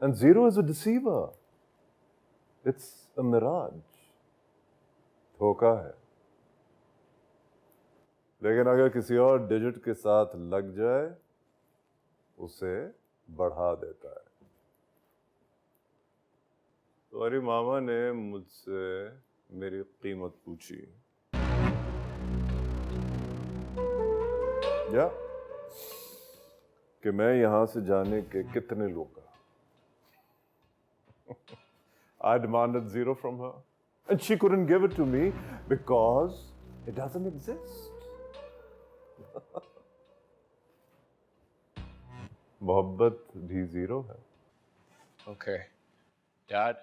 And zero is a deceiver. It's a mirage. धोखा है. लेकिन अगर किसी और डिजिट के साथ लग जाए, उसे बढ़ा देता है. तुम्हारी मामा ने मुझसे मेरी कीमत पूछी. या कि मैं यहां से जाने के कितने लोग. I demanded zero from her, and she couldn't give it to me because it doesn't exist. मोहब्बत भी जीरो है. Okay, Dad.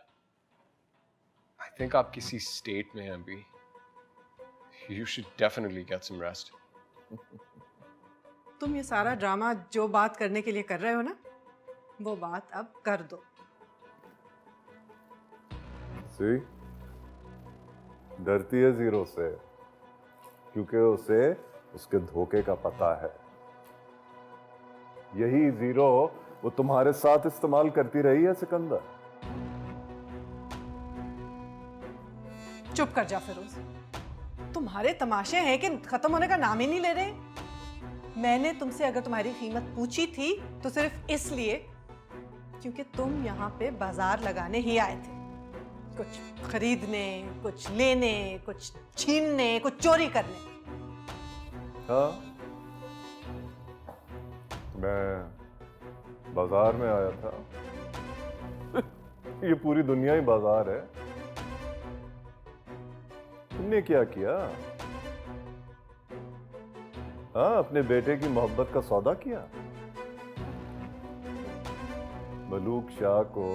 I think आप किसी state में हैं अभी. You should definitely get some rest. तुम ये सारा ड्रामा जो बात करने के लिए कर रहे हो ना, वो बात अब कर दो. See? डरती है जीरो से, क्योंकि उसे उसके धोखे का पता है. यही जीरो वो तुम्हारे साथ इस्तेमाल करती रही है सिकंदर. चुप कर जा फिरोज. तुम्हारे तमाशे हैं कि खत्म होने का नाम ही नहीं ले रहे. मैंने तुमसे अगर तुम्हारी कीमत पूछी थी तो सिर्फ इसलिए क्योंकि तुम यहाँ पे बाजार लगाने ही आए थे. कुछ खरीदने, कुछ लेने, कुछ छीनने, कुछ चोरी करने. हाँ, मैं बाजार में आया था. ये पूरी दुनिया ही बाजार है. तुमने क्या किया? हाँ, अपने बेटे की मोहब्बत का सौदा किया. मलूक शाह को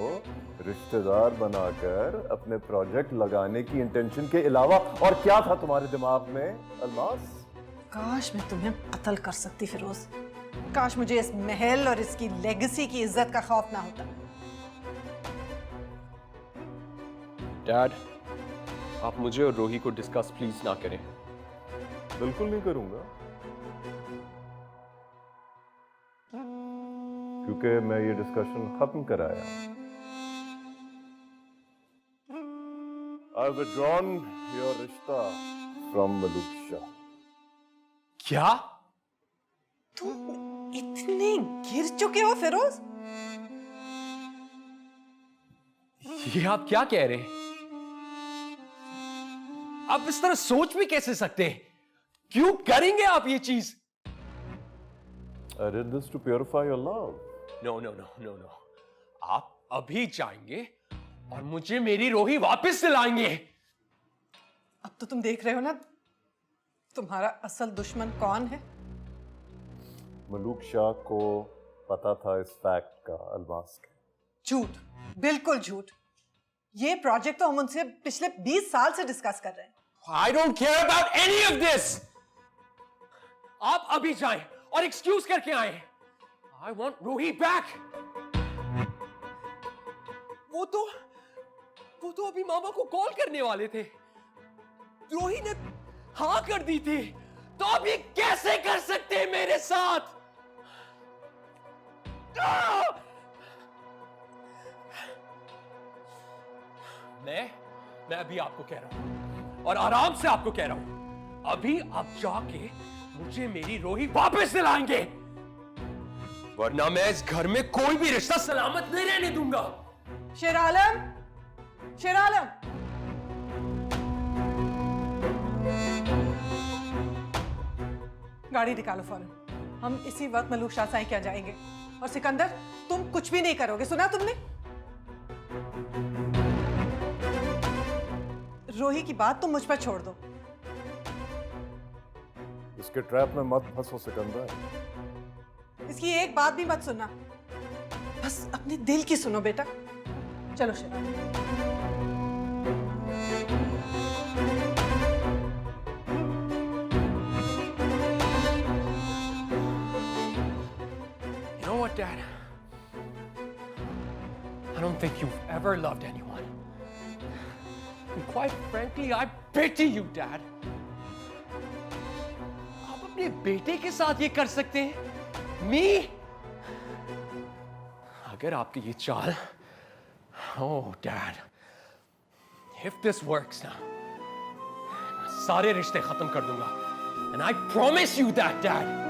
रिश्तेदार बनाकर अपने प्रोजेक्ट लगाने की इंटेंशन के अलावा और क्या था तुम्हारे दिमाग में, अल्मास? काश मैं तुम्हें कत्ल कर सकती फिरोज. काश मुझे इस महल और इसकी लेगेसी की इज्जत का खौफ ना होता. Dad, आप मुझे और रोही को डिस्कस प्लीज ना करें. बिल्कुल नहीं करूंगा, क्योंकि मैं ये डिस्कशन खत्म कराया. I've withdrawn your रिश्ता from मलूक शाह. क्या? तुम इतने गिर चुके हो फिरोज? ये आप क्या कह रहे हैं? आप इस तरह सोच भी कैसे सकते हैं? क्यों करेंगे आप ये चीज? I did this to purify your love. No. आप अभी जाएंगे और मुझे मेरी रोही वापस दिलाएंगे. अब तो तुम देख रहे हो ना तुम्हारा असल दुश्मन कौन है. मलूक शाह को पता था इस फैक्ट का, अल्मास का. झूठ, बिल्कुल झूठ. ये प्रोजेक्ट तो हम उनसे पिछले 20 साल से डिस्कस कर रहे हैं. I don't care about any of this. आप अभी जाएं और एक्सक्यूज करके आए. I want रोही back. वो तो अभी मामा को कॉल करने वाले थे. रोही ने हाँ कर दी थी, तो अभी कैसे कर सकते हैं मेरे साथ? मैं अभी आपको कह रहा हूं और आराम से आपको कह रहा हूं, अभी आप जाके मुझे मेरी रोही वापस दिलाएंगे, वरना मैं इस घर में कोई भी रिश्ता सलामत नहीं रहने दूंगा. शेर आलम, शेर आलम. गाड़ी निकालो फौरन. हम इसी वक्त मलूक शाह साईं क्या जाएंगे. और सिकंदर, तुम कुछ भी नहीं करोगे, सुना तुमने? रोही की बात तुम मुझ पर छोड़ दो. इसके ट्रैप में मत फंसो सिकंदर. इसकी एक बात भी मत सुनना, बस अपने दिल की सुनो बेटा. चलो शेर. You know what, Dad? I don't think you've ever loved anyone. And quite frankly, I pity you, Dad. आप अपने बेटे के साथ ये कर सकते हैं? Me? अगर आपकी ये चाल, oh dad, if this works ना, मैं सारे रिश्ते खत्म कर दूंगा, and I promise you that, dad.